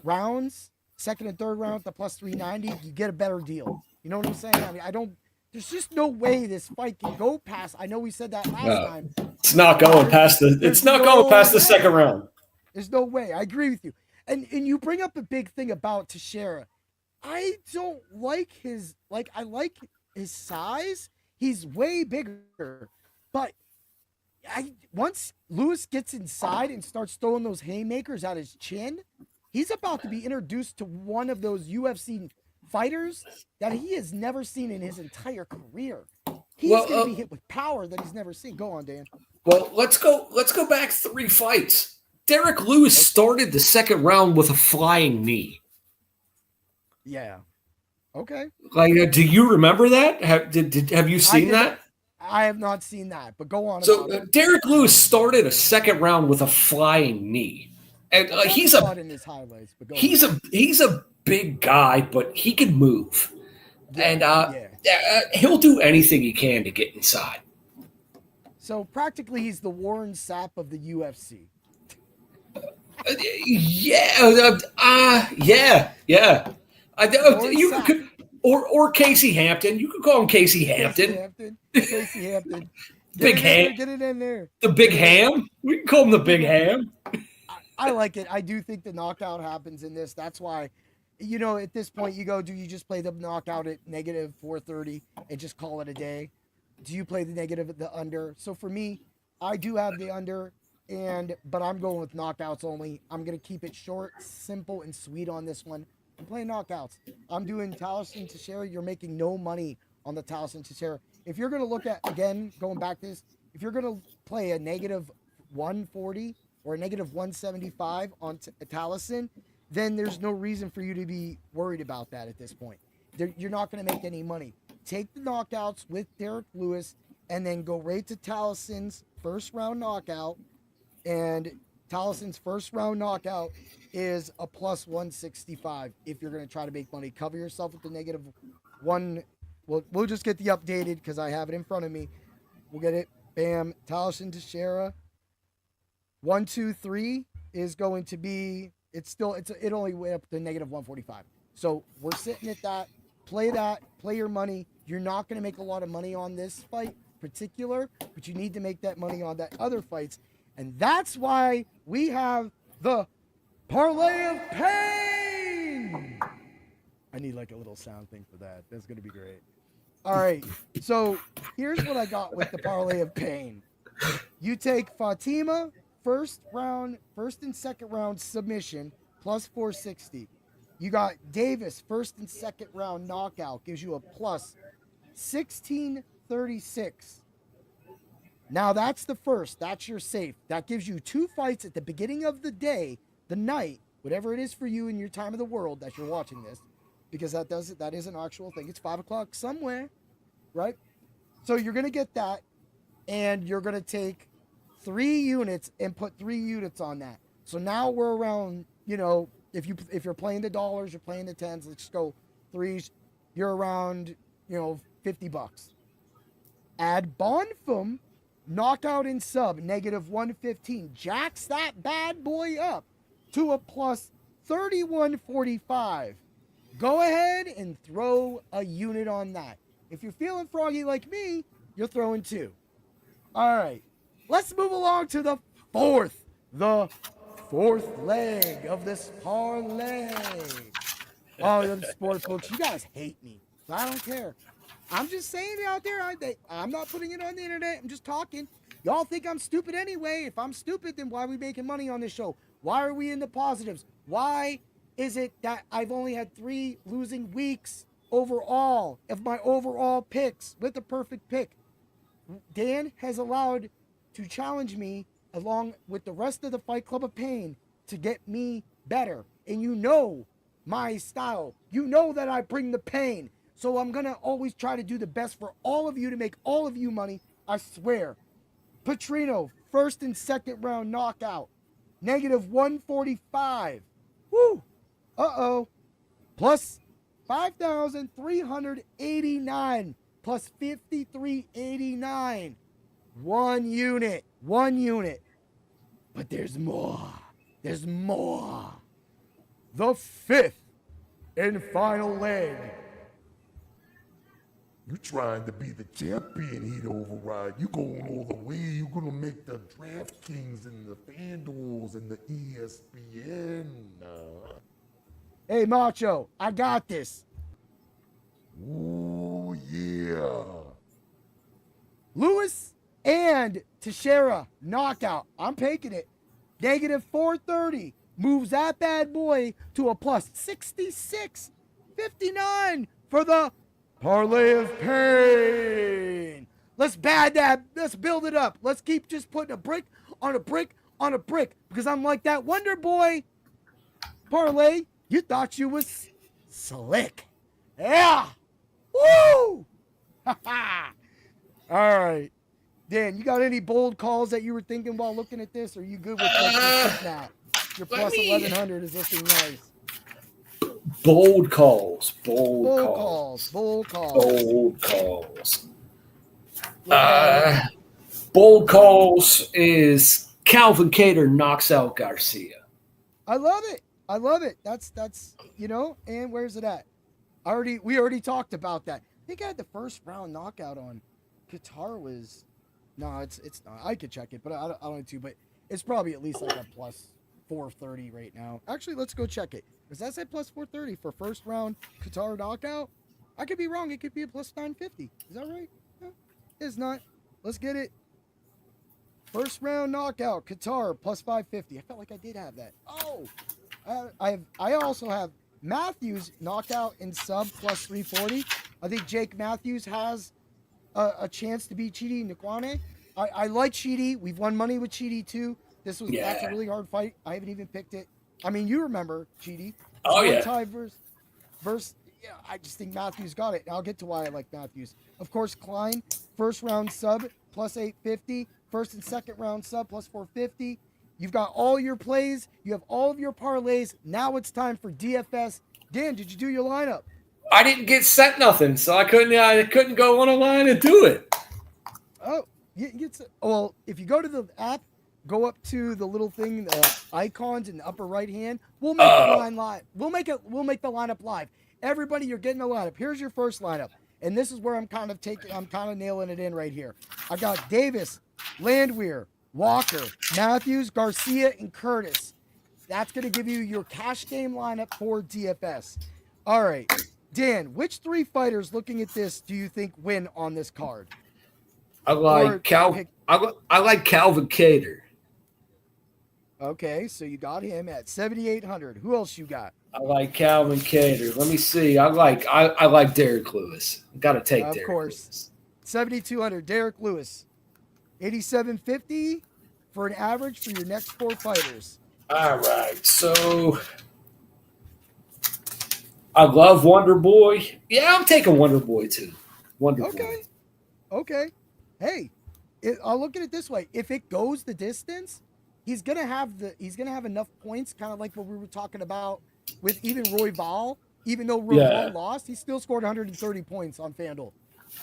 rounds. Second and third round, the plus 390, you get a better deal. You know what I'm saying? I mean, there's just no way this fight can go past. I know we said that last time. It's not going past the second round. There's no way. I agree with you. And you bring up a big thing about Teixeira. I don't like I like his size. He's way bigger. But once Lewis gets inside and starts throwing those haymakers at his chin, he's about to be introduced to one of those UFC fighters that he has never seen in his entire career. He's going to be hit with power that he's never seen. Go on, Dan. Well, let's go back 3 fights. Derek Lewis started the second round with a flying knee. Yeah. Okay. Like, do you remember that? Have you seen that? I have not seen that, but go on. So Derek Lewis started a second round with a flying knee. And he's a big guy, but he can move, and he'll do anything he can to get inside. So practically, he's the Warren Sapp of the UFC. Or Casey Hampton. You could call him Casey Hampton. Casey Hampton. Big Ham. Get it in there. The Big Ham. We can call him the Big Ham. I like it. I do think the knockout happens in this. That's why, at this point you go, do you just play the knockout at negative 430 and just call it a day? Do you play the negative at the under? So for me, I do have the under, but I'm going with knockouts only. I'm going to keep it short, simple, and sweet on this one. I'm playing knockouts. I'm doing Taliesin Teixeira. You're making no money on the Taliesin Teixeira. If you're going to look at, again, going back to this, if you're going to play a negative 140 or a negative 175 on Taliesin, then there's no reason for you to be worried about that at this point. you're not going to make any money. Take the knockouts with Derek Lewis and then go right to Taliesin's first round knockout. And Taliesin's first round knockout is a plus 165 if you're going to try to make money. Cover yourself with the negative one. We'll just get the updated because I have it in front of me. We'll get it. Bam. Taliesin Teixeira. 1, 2, 3 is going to be, it only went up to negative 145. So we're sitting at that. Play your money. You're not going to make a lot of money on this fight particular, but you need to make that money on that other fights. And that's why we have the Parlay of Pain. I need like a little sound thing for that. That's going to be great. All right. So here's what I got with the Parlay of Pain. You take Fatima, first and second round submission, plus 460. You got Davis, first and second round knockout, gives you a plus 1636. Now that's the first. That's your safe. That gives you 2 fights at the beginning of the day, the night, whatever it is for you in your time of the world that you're watching this, because that is an actual thing. It's 5 o'clock somewhere, right? So you're gonna get that, and you're gonna take 3 units and put 3 units on that. So now we're around, if you're playing the dollars, you're playing the tens, let's just go 3s, you're around, $50. Add Bonfim, knockout and sub, negative 115. Jacks that bad boy up to a plus 3145. Go ahead and throw a unit on that. If you're feeling froggy like me, you're throwing 2. All right, let's move along to the fourth leg of this parlay. Oh, the sport folks, you guys hate me. I don't care. I'm just saying it out there. I'm not putting it on the internet. I'm just talking. Y'all think I'm stupid anyway. If I'm stupid, then why are we making money on this show? Why are we in the positives? Why is it that I've only had 3 losing weeks overall of my overall picks with the perfect pick? Dan has allowed to challenge me along with the rest of the Fight Club of Pain to get me better. And you know my style. You know that I bring the pain. So I'm going to always try to do the best for all of you to make all of you money. I swear. Petrino, first and second round knockout. Negative 145. Woo. Uh-oh. Plus 5,389. Plus 5,389. 1 unit. 1 unit. But there's more. There's more. The 5th and final leg. You trying to be the champion, Heat Override. You going all the way. You gonna make the DraftKings and the FanDuels and the ESPN. Hey, Macho, I got this. Ooh, yeah. Lewis and Teixeira knockout. I'm taking it. Negative 430 moves that bad boy to a plus 66.59 for the Parlay of Pain. Let's build it up. Let's keep just putting a brick on a brick on a brick, because I'm like that Wonder Boy. Parlay, you thought you was slick. Yeah. Woo! Ha ha. All right. Dan, you got any bold calls that you were thinking while looking at this? Or are you good with that? Your plus 1,100 is looking nice. Bold calls. Bold calls. Bold calls is Calvin Kattar knocks out Garcia. I love it. That's and where's it at? We already talked about that. I think I had the first round knockout on Qatar was no, it's not. I could check it, but I don't need to. But it's probably at least like a plus 430 right now. Actually, let's go check it. Does that say plus 430 for first round Qatar knockout? I could be wrong. It could be a plus 950. Is that right? No, it's not. Let's get it. First round knockout Qatar plus 550. I felt like I did have that. Oh, I also have Matthews knockout and sub plus 340. I think Jake Matthews has a chance to beat Chidi Nkwame. I like Chidi. We've won money with Chidi too. That's a really hard fight. I haven't even picked it. I mean, you remember Chidi? Oh yeah. Tie versus I just think Matthews got it. And I'll get to why I like Matthews. Of course, Klein, first round sub plus 850, first and second round sub plus 450. You've got all your plays. You have all of your parlays. Now it's time for DFS. Dan, did you do your lineup? I didn't get sent nothing, so I couldn't go on a line and do it. Oh, well, if you go to the app, go up to the little thing, the icons in the upper right hand. We'll make the line live. We'll make the lineup live. Everybody, you're getting a lineup. Here's your first lineup, and this is where I'm kind of nailing it in right here. I got Davis, Landwehr, Walker, Matthews, Garcia, and Curtis. That's going to give you your cash game lineup for DFS. All right, Dan, which 3 fighters looking at this do you think win on this card? I like Calvin Kattar. Okay, so you got him at 7,800. Who else you got? I like Calvin Kattar. Let me see. I like Derek Lewis. Got to take Derek Lewis. 7,200. Derek Lewis. 8,750 for an average for your next 4 fighters. All right. So I love Wonder Boy. Yeah, I'm taking Wonder Boy too. Wonder Boy. Okay. Hey, I'll look at it this way. If it goes the distance, he's gonna have enough points, kind of like what we were talking about with even Royval. Even though Royval lost, he still scored 130 points on FanDuel.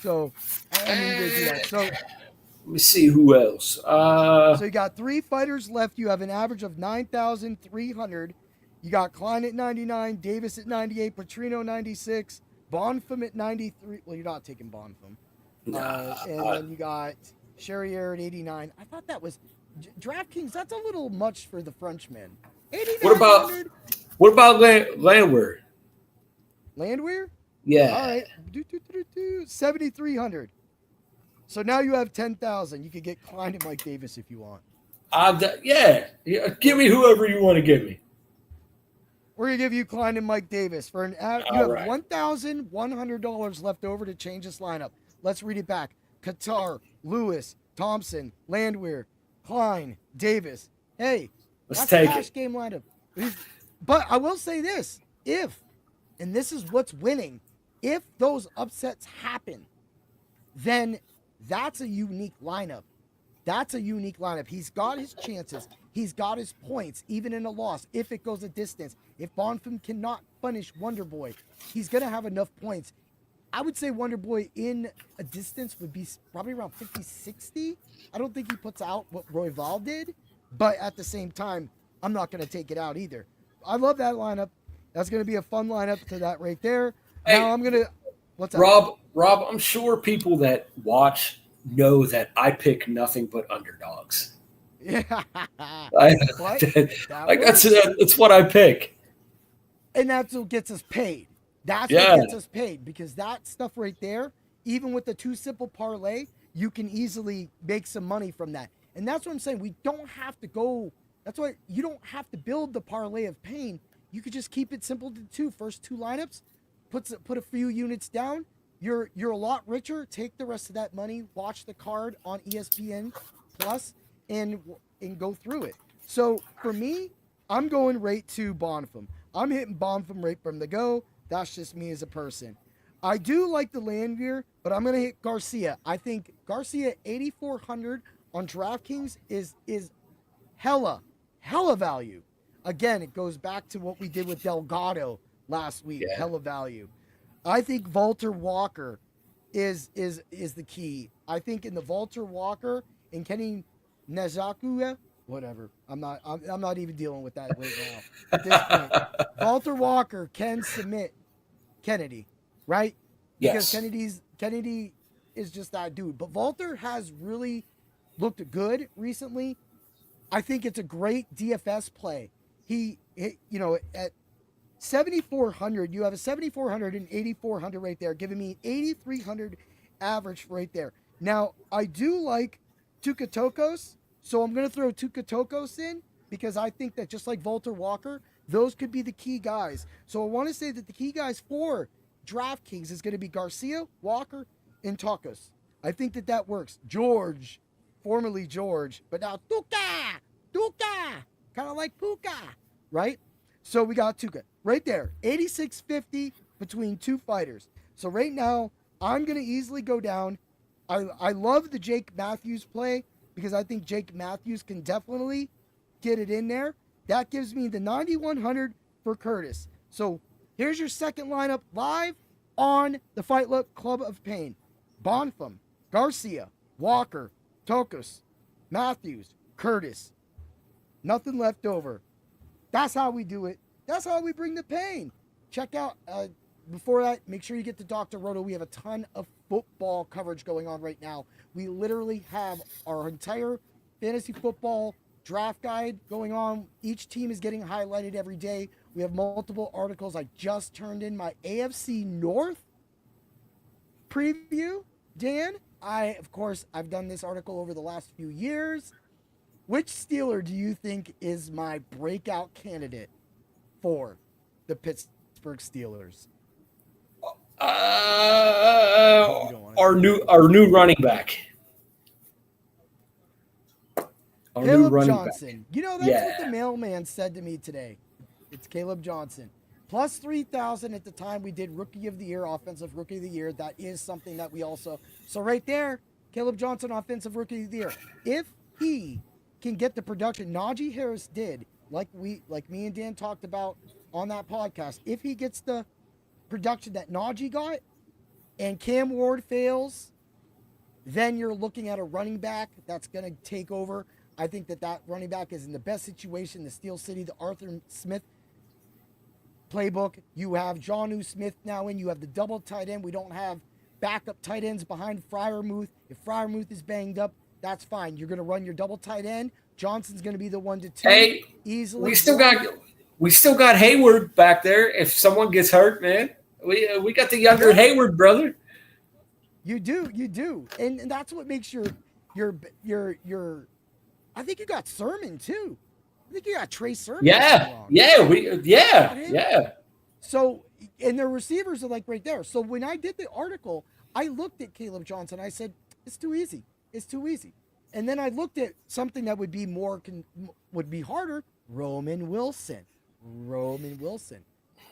So I mean, they do that. So let me see who else. So you got 3 fighters left. You have an average of 9,300. You got Klein at 99, Davis at 98, Petrino 96, Bonfim at 93. Well, you're not taking Bonfim. And then you got Charrier at 89. I thought that was DraftKings. That's a little much for the Frenchman. 8,900. What about Landwehr? Landwehr? Yeah. All right. 7,300. So now you have 10,000. You could get Klein and Mike Davis if you want. Yeah. Give me whoever you want to give me. We're going to give you Klein and Mike Davis. You have $1,100 left over to change this lineup. Let's read it back. Kattar, Lewis, Thompson, Landwehr, Klein, Davis. Hey, let's take cash game lineup. But I will say this. And this is what's winning, if those upsets happen, then that's a unique lineup. He's got his chances. He's got his points, even in a loss, if it goes a distance. If Bonfim cannot punish Wonder Boy, he's going to have enough points. I would say Wonder Boy in a distance would be probably around 50, 60. I don't think he puts out what Royval did, but at the same time, I'm not going to take it out either. I love that lineup. That's going to be a fun lineup to that right there. Hey, now I'm going to – what's up? Rob, I'm sure people that watch know that I pick nothing but underdogs. Yeah. That's what I pick. And that's what gets us paid. That's what gets us paid, because that stuff right there, even with the 2 simple parlay, you can easily make some money from that. And that's what I'm saying. We don't have to go. That's why you don't have to build the parlay of pain. You could just keep it simple to first 2 lineups, put a few units down. You're a lot richer. Take the rest of that money, watch the card on ESPN Plus, and go through it. So for me, I'm going right to Bonfim. I'm hitting Bonfim right from the go. That's just me as a person. I do like the Landwehr, but I'm going to hit Garcia. I think Garcia 8,400 on DraftKings is hella value. Again, it goes back to what we did with Delgado last week. Yeah. Hella value. I think Walter Walker is the key. I think in the Walter Walker and Kenny Nzechukwu, whatever. I'm not even dealing with that right now. At this point, Walter Walker can submit Kennedy, right? Yes. Because Kennedy is just that dude. But Walter has really looked good recently. I think it's a great DFS play. He at 7,400, you have a 7,400 and 8,400 right there, giving me 8,300 average right there. Now, I do like Tukatokos, so I'm going to throw Tukatokos in, because I think that just like Walter Walker, those could be the key guys. So I want to say that the key guys for DraftKings is going to be Garcia, Walker, and Tokos. I think that works. George, formerly George, but now Tuka, kind of like Puka, right? So we got Tuka right there, 8,650 between two fighters. So right now, I'm going to easily go down. I love the Jake Matthews play because I think Jake Matthews can definitely get it in there. That gives me the 9,100 for Curtis. So here's your second lineup live on the Fight Club of Pain. Bonfim, Garcia, Walker, Tokos, Matthews, Curtis. Nothing left over. That's how we do it. That's how we bring the pain. Check out, before that, make sure you get to Dr. Roto. We have a ton of football coverage going on right now. We literally have our entire fantasy football draft guide going on. Each team is getting highlighted every day. We have multiple articles. I just turned in my AFC North preview. Dan, I've done this article over the last few years. Which Steeler do you think is my breakout candidate for the Pittsburgh Steelers? Our new running back. Caleb Johnson. You know, that's what the mailman said to me today. It's Caleb Johnson. Plus 3,000 at the time we did Rookie of the Year, Offensive Rookie of the Year. That is something that we also... So right there, Caleb Johnson, Offensive Rookie of the Year. If he can get the production Najee Harris did, like me and Dan talked about on that podcast, if he gets the production that Najee got and Cam Ward fails, then you're looking at a running back that's going to take over. I think that running back is in the best situation, the Steel City, the Arthur Smith playbook. You have Jonnu Smith now in. You have the double tight end. We don't have backup tight ends behind Freiermuth. If Freiermuth is banged up, that's fine. You're going to run your double tight end. Johnson's going to be the 1-2 easily. We still got Hayward back there. If someone gets hurt, man, we got the younger Hayward brother. You do, and that's what makes your. I think you got Sermon too. I think you got Trey Sermon. Yeah. So, and their receivers are like right there. So when I did the article, I looked at Caleb Johnson. I said, it's too easy. And then I looked at something that would be would be harder. Roman Wilson.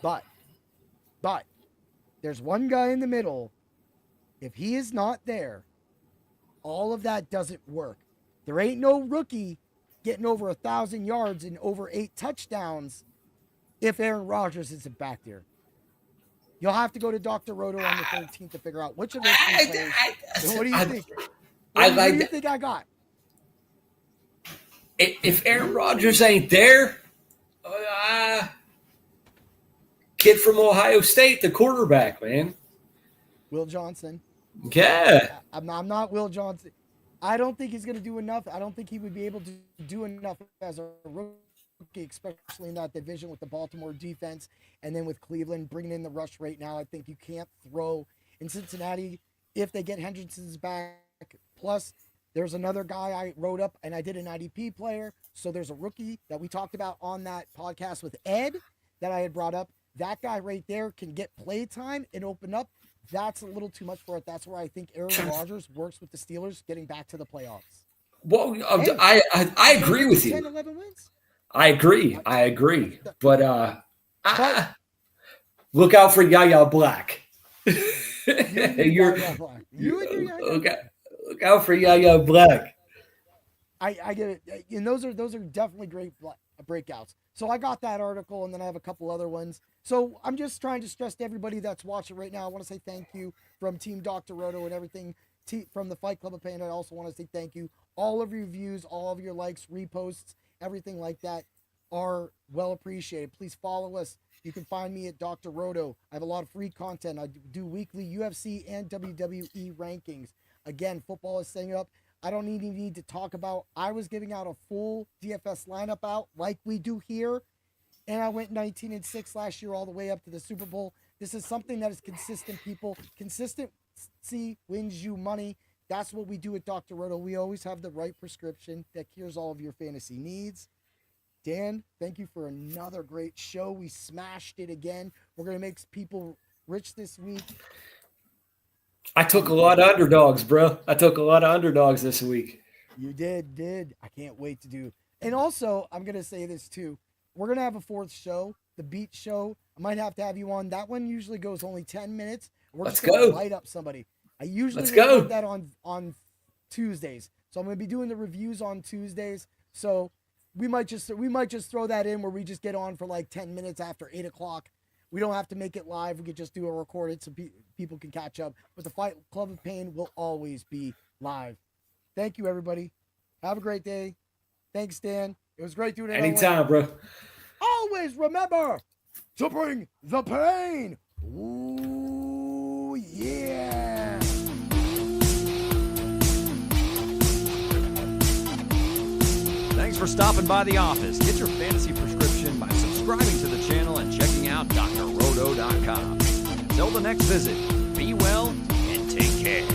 But there's one guy in the middle. If he is not there, all of that doesn't work. There ain't no rookie getting over 1,000 yards and over 8 touchdowns if Aaron Rodgers isn't back there. You'll have to go to Dr. Roto on the 13th to figure out which of those three players. What do you think? What do you think I got? If Aaron Rodgers ain't there, kid from Ohio State, the quarterback, man. Will Johnson. Yeah. I'm not Will Johnson. I don't think he's going to do enough. I don't think he would be able to do enough as a rookie, especially in that division with the Baltimore defense. And then with Cleveland bringing in the rush right now, I think you can't throw in Cincinnati if they get Hendrickson's back. Plus, there's another guy I wrote up, and I did an IDP player. So there's a rookie that we talked about on that podcast with Ed that I had brought up. That guy right there can get play time and open up. That's a little too much for it. That's where I think Aaron Rodgers works with the Steelers getting back to the playoffs. Well, I agree with you. 10, 11 wins? I agree. But look out for Yaya Black. Look out for Yaya Black. I get it. And those are definitely great breakouts. So I got that article, and then I have a couple other ones. So I'm just trying to stress to everybody that's watching right now. I want to say thank you from Team Dr. Roto and everything from the Fight Club of Pain. I also want to say thank you. All of your views, all of your likes, reposts, everything like that are well appreciated. Please follow us. You can find me at Dr. Roto. I have a lot of free content. I do weekly UFC and WWE rankings. Again, football is setting up. I don't even need to talk about. I was giving out a full DFS lineup out like we do here. And I went 19-6 last year all the way up to the Super Bowl. This is something that is consistent, people. Consistency wins you money. That's what we do at Dr. Roto. We always have the right prescription that cures all of your fantasy needs. Dan, thank you for another great show. We smashed it again. We're going to make people rich this week. I took a lot of underdogs, bro. I took a lot of underdogs this week. You did. I can't wait to do. And also, I'm going to say this too. We're going to have a fourth show, the Beat Show. I'm might have to have you on. That one usually goes only 10 minutes. We're Let's just gonna go. light up somebody. I usually Let's go. record that on Tuesdays. So I'm gonna be doing the reviews on Tuesdays. So we might just throw that in where we just get on for like 10 minutes after 8 o'clock. We don't have to make it live. We could just do a recorded so people can catch up. But the Fight Club of Pain will always be live. Thank you, everybody. Have a great day. Thanks, Dan. It was great doing it. Anytime, bro. Always remember to bring the pain. Ooh, yeah. Thanks for stopping by the office. Get your fantasy prescription by subscribing to the channel and checking out drroto.com. Until the next visit, be well and take care.